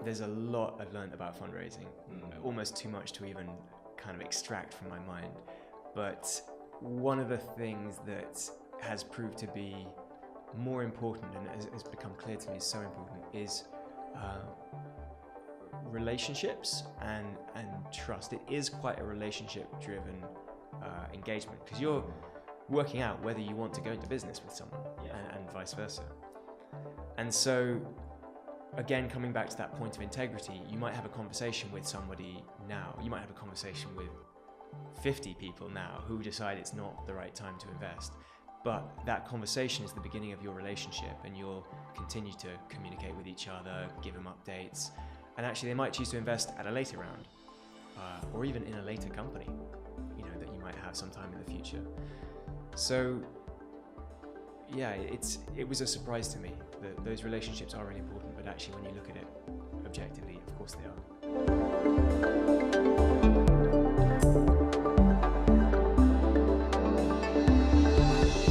there's a lot I've learned about fundraising, almost too much to even kind of extract from my mind. But one of the things that has proved to be more important and has become clear to me is so important is relationships and trust. It is quite a relationship-driven engagement, because you're working out whether you want to go into business with someone, and vice versa. And so, again, coming back to that point of integrity, you might have a conversation with somebody now, you might have a conversation with 50 people now who decide it's not the right time to invest. But that conversation is the beginning of your relationship, and you'll continue to communicate with each other, give them updates, and actually they might choose to invest at a later round, or even in a later company, that you might have sometime in the future. So yeah, it was a surprise to me that those relationships are really important, but actually when you look at it objectively, of course they are.